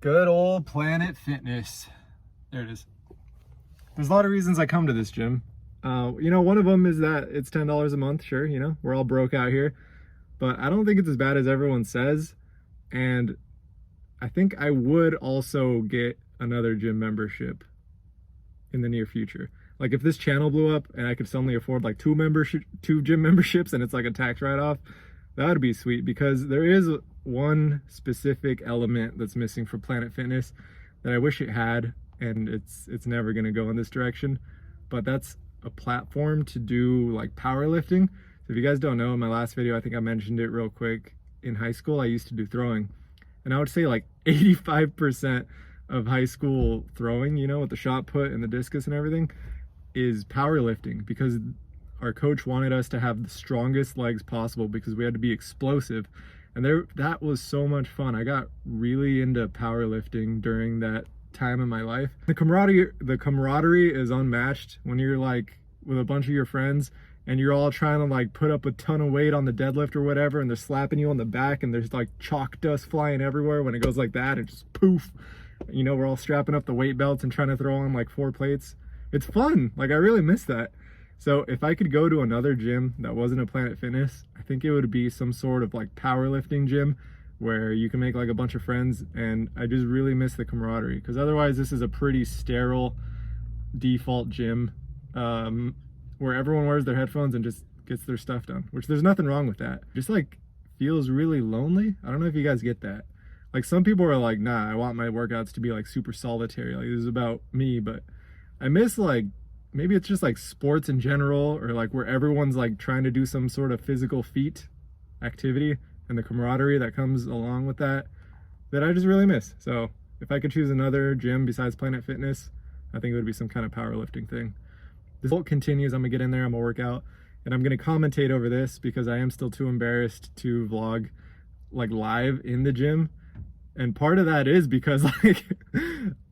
Good old Planet Fitness. There it is. There's a lot of reasons I come to this gym. One of them is that it's $10 a month. Sure, we're all broke out here, but I don't think it's as bad as everyone says. And I think I would also get another gym membership in the near future. Like if this channel blew up and I could suddenly afford like two gym memberships and it's like a tax write-off, that would be sweet, because there is one specific element that's missing for Planet Fitness that I wish it had, and it's never going to go in this direction, but that's a platform to do like powerlifting. So if you guys don't know, in my last video I think I mentioned it real quick. In high school I used to do throwing, and I would say like 85% of high school throwing, with the shot put and the discus and everything, is powerlifting, because our coach wanted us to have the strongest legs possible because we had to be explosive. And that was so much fun. I got really into powerlifting during that time in my life. The camaraderie is unmatched when you're like with a bunch of your friends and you're all trying to like put up a ton of weight on the deadlift or whatever, and they're slapping you on the back and there's like chalk dust flying everywhere. When it goes like that, it just poof. We're all strapping up the weight belts and trying to throw on like 4 plates. It's fun. Like I really miss that. So if I could go to another gym that wasn't a Planet Fitness, I think it would be some sort of like powerlifting gym where you can make like a bunch of friends. And I just really miss the camaraderie, because otherwise this is a pretty sterile default gym where everyone wears their headphones and just gets their stuff done, which there's nothing wrong with that. Just like feels really lonely. I don't know if you guys get that. Like some people are like, nah, I want my workouts to be like super solitary. Like this is about me, but I miss like, maybe it's just like sports in general, or like where everyone's like trying to do some sort of physical feat activity and the camaraderie that comes along with that I just really miss. So if I could choose another gym besides Planet Fitness, I think it would be some kind of powerlifting thing. This vote continues. I'm gonna get in there, I'm gonna work out, and I'm gonna commentate over this because I am still too embarrassed to vlog like live in the gym. And part of that is because like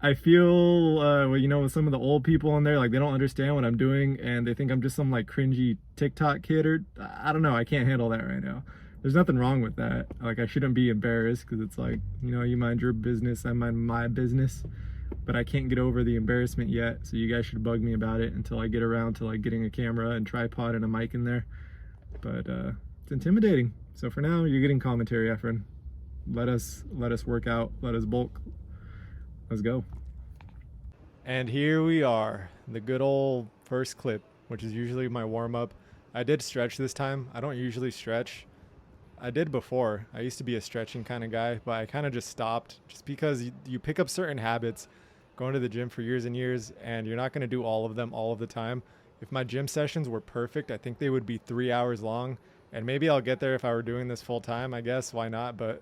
I feel with some of the old people in there, like they don't understand what I'm doing and they think I'm just some like cringy TikTok kid, or I don't know. I can't handle that right now. There's nothing wrong with that. Like I shouldn't be embarrassed, because it's like, you mind your business, I mind my business. But I can't get over the embarrassment yet, so you guys should bug me about it until I get around to like getting a camera and tripod and a mic in there. But it's intimidating. So for now, you're getting commentary, Efren. Let us work out, let us bulk. Let's go. And here we are, the good old first clip, which is usually my warm-up. I did stretch this time. I don't usually stretch. I did before. I used to be a stretching kind of guy, but I kind of just stopped, just because you pick up certain habits going to the gym for years and years, and you're not going to do all of them all of the time. If my gym sessions were perfect, I think they would be 3 hours long, and maybe I'll get there if I were doing this full time, I guess. Why not? But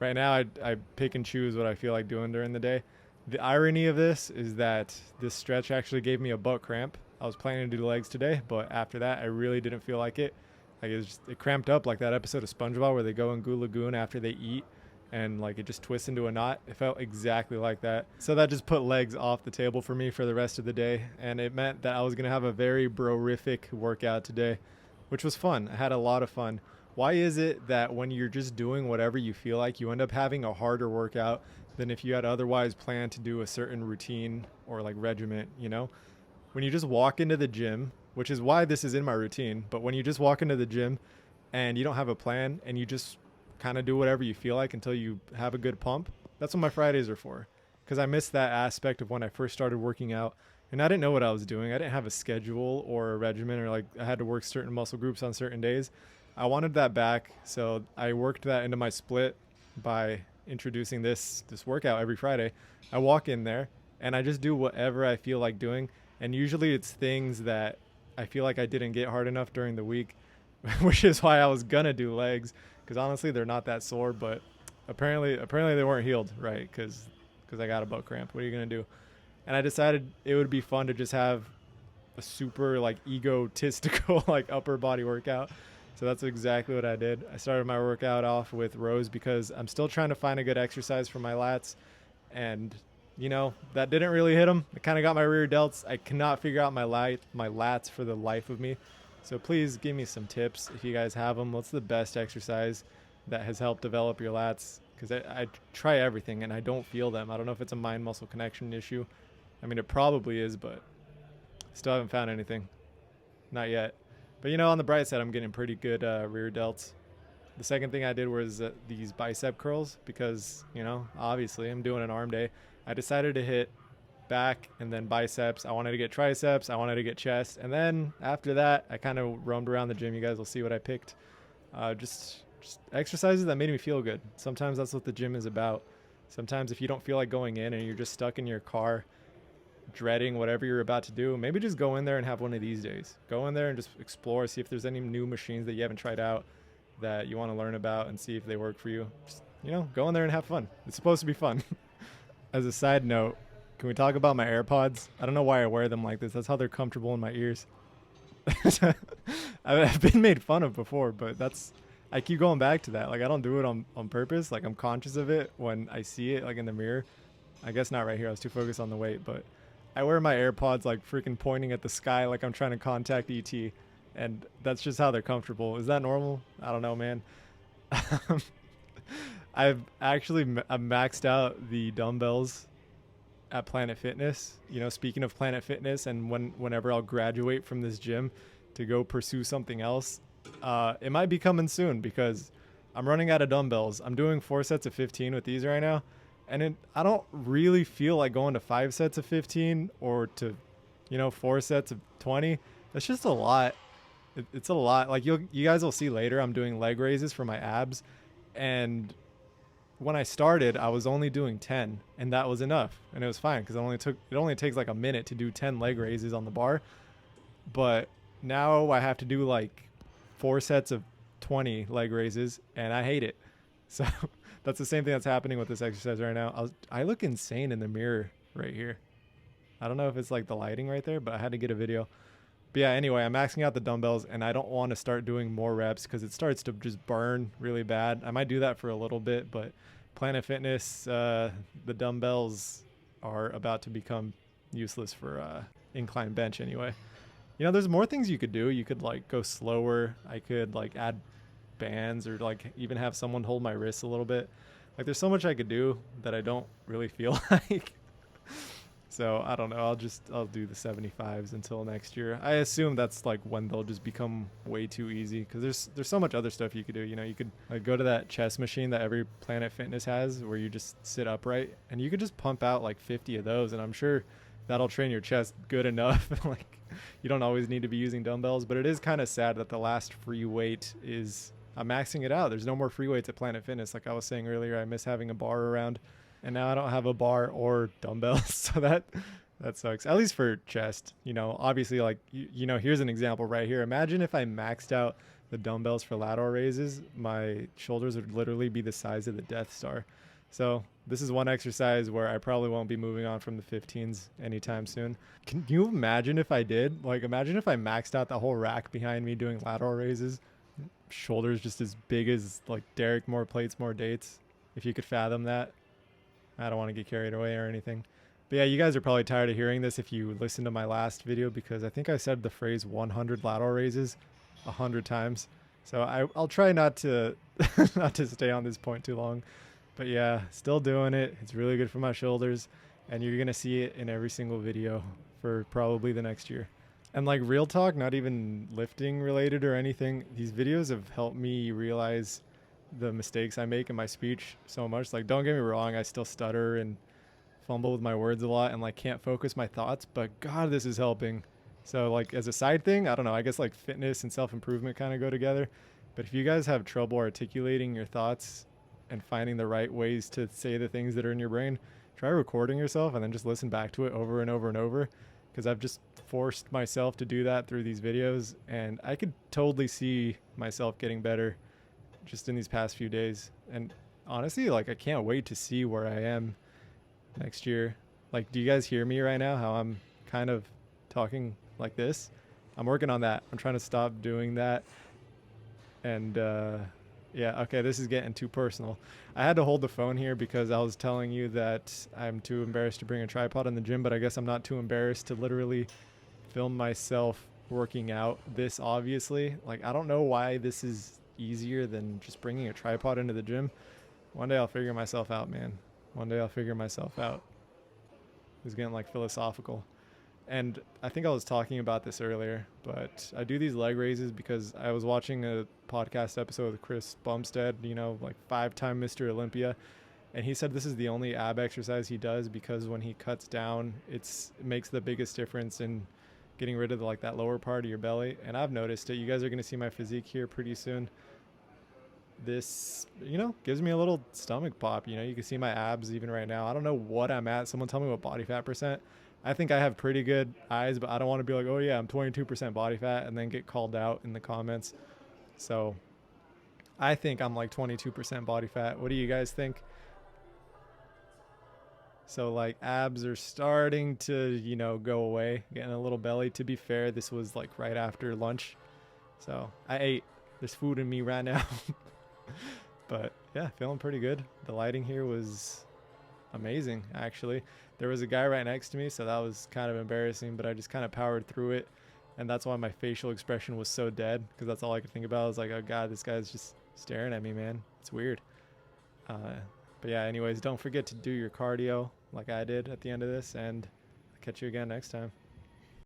right now, I pick and choose what I feel like doing during the day. The irony of this is that this stretch actually gave me a butt cramp. I was planning to do legs today, but after that, I really didn't feel like it. Like it cramped up like that episode of SpongeBob where they go in Goo Lagoon after they eat and like it just twists into a knot. It felt exactly like that. So that just put legs off the table for me for the rest of the day. And it meant that I was going to have a very bro-rific workout today, which was fun. I had a lot of fun. Why is it that when you're just doing whatever you feel like, you end up having a harder workout than if you had otherwise planned to do a certain routine or like regiment, When you just walk into the gym, which is why this is in my routine, but when you just walk into the gym and you don't have a plan and you just kind of do whatever you feel like until you have a good pump, that's what my Fridays are for. Because I missed that aspect of when I first started working out, and I didn't know what I was doing. I didn't have a schedule or a regimen, or like I had to work certain muscle groups on certain days. I wanted that back, so I worked that into my split by introducing this workout every Friday. I walk in there and I just do whatever I feel like doing, and usually it's things that I feel like I didn't get hard enough during the week, which is why I was gonna do legs, because honestly they're not that sore, but apparently they weren't healed, right? Because I got a butt cramp. What are you gonna do? And I decided it would be fun to just have a super like egotistical like upper body workout. So that's exactly what I did. I started my workout off with rows because I'm still trying to find a good exercise for my lats, and that didn't really hit them. It kind of got my rear delts. I cannot figure out my lats for the life of me. So please give me some tips if you guys have them. What's the best exercise that has helped develop your lats? because I try everything and I don't feel them. I don't know if it's a mind muscle connection issue. I mean, it probably is, but still haven't found anything. Not yet. But you know, on the bright side, I'm getting pretty good rear delts. The second thing I did was these bicep curls because, you know, obviously I'm doing an arm day. I decided to hit back and then biceps. I wanted to get triceps. I wanted to get chest. And then after that, I kind of roamed around the gym. You guys will see what I picked. Just exercises that made me feel good. Sometimes that's what the gym is about. Sometimes if you don't feel like going in and you're just stuck in your car dreading whatever you're about to do, maybe just go in there and have one of these days. Go in there and just explore, see if there's any new machines that you haven't tried out that you want to learn about and see if they work for you. Just, you know, go in there and have fun. It's supposed to be fun. As a side note, can we talk about my AirPods? I don't know why I wear them like this. That's how they're comfortable in my ears. I've been made fun of before, but I keep going back to that. Like, I don't do it on purpose. Like, I'm conscious of it when I see it, like, in the mirror. I guess not right here. I was too focused on the weight, but I wear my AirPods, like, freaking pointing at the sky like I'm trying to contact ET. And that's just how they're comfortable. Is that normal? I don't know, man. I've maxed out the dumbbells at Planet Fitness. You know, speaking of Planet Fitness, and whenever I'll graduate from this gym to go pursue something else, it might be coming soon because I'm running out of dumbbells. I'm doing 4 sets of 15 with these right now, and I don't really feel like going to 5 sets of 15 or to, you know, 4 sets of 20. That's just a lot. It's a lot. Like, you guys will see later, I'm doing leg raises for my abs, and when I started, I was only doing 10, and that was enough, and it was fine because it only takes like a minute to do 10 leg raises on the bar. But now I have to do like 4 sets of 20 leg raises, and I hate it. So that's the same thing that's happening with this exercise right now. I look insane in the mirror right here. I don't know if it's like the lighting right there, but I had to get a video. But yeah, anyway, I'm maxing out the dumbbells, and I don't want to start doing more reps because it starts to just burn really bad. I might do that for a little bit, but Planet Fitness, the dumbbells are about to become useless for incline bench anyway. You know, there's more things you could do. You could like go slower. I could like add bands or like even have someone hold my wrists a little bit. Like, there's so much I could do that I don't really feel like. So I don't know. I'll do the 75s until next year. I assume that's like when they'll just become way too easy because there's so much other stuff you could do. You know, you could like go to that chest machine that every Planet Fitness has where you just sit upright, and you could just pump out like 50 of those, and I'm sure that'll train your chest good enough. Like, you don't always need to be using dumbbells, but it is kind of sad that the last free weight is I'm maxing it out. There's no more free weights at Planet Fitness. Like I was saying earlier, I miss having a bar around. And now I don't have a bar or dumbbells, so that sucks. At least for chest, you know. Obviously, like you know, here's an example right here. Imagine if I maxed out the dumbbells for lateral raises, my shoulders would literally be the size of the Death Star. So this is one exercise where I probably won't be moving on from the 15s anytime soon. Can you imagine if I did? Like, imagine if I maxed out the whole rack behind me doing lateral raises, shoulders just as big as like Derek, more plates, more dates. If you could fathom that. I don't want to get carried away or anything. But yeah, you guys are probably tired of hearing this if you listened to my last video, because I think I said the phrase 100 lateral raises 100 times. So I'll try not to not to stay on this point too long. But yeah, still doing it. It's really good for my shoulders, and you're going to see it in every single video for probably the next year. And like, real talk, not even lifting related or anything, these videos have helped me realize the mistakes I make in my speech so much. Like, don't get me wrong, I still stutter and fumble with my words a lot and like can't focus my thoughts, but God, this is helping. So like, as a side thing, I don't know, I guess like fitness and self-improvement kind of go together. But if you guys have trouble articulating your thoughts and finding the right ways to say the things that are in your brain, try recording yourself and then just listen back to it over and over and over, because I've just forced myself to do that through these videos, and I could totally see myself getting better just in these past few days. And honestly, like, I can't wait to see where I am next year. Like, do you guys hear me right now, how I'm kind of talking like this? I'm working on that. I'm trying to stop doing that. And yeah, okay, this is getting too personal. I had to hold the phone here because I was telling you that I'm too embarrassed to bring a tripod in the gym, but I guess I'm not too embarrassed to literally film myself working out this, obviously. Like, I don't know why this is easier than just bringing a tripod into the gym. One day I'll figure myself out, man. One day I'll figure myself out. It's getting like philosophical. And I think I was talking about this earlier, but I do these leg raises because I was watching a podcast episode with Chris Bumstead, you know, like 5-time Mr. Olympia. And he said this is the only ab exercise he does because when he cuts down, it makes the biggest difference in getting rid of like that lower part of your belly. And I've noticed it. You guys are going to see my physique here pretty soon. This, you know, gives me a little stomach pop. You know, you can see my abs even right now. I don't know what I'm at. Someone tell me what body fat percent. I think I have pretty good eyes, but I don't want to be like, oh yeah, I'm 22% body fat and then get called out in the comments. So I think I'm like 22% body fat. What do you guys think? So like abs are starting to, you know, go away, getting a little belly. To be fair, this was like right after lunch. So I ate. There's food in me right now. But yeah, feeling pretty good. The lighting here was amazing, actually. There was a guy right next to me, so that was kind of embarrassing, but I just kind of powered through it. And that's why my facial expression was so dead, because that's all I could think about. I was like, oh God, this guy's just staring at me, man. It's weird. But yeah, anyways, don't forget to do your cardio like I did at the end of this, and I'll catch you again next time.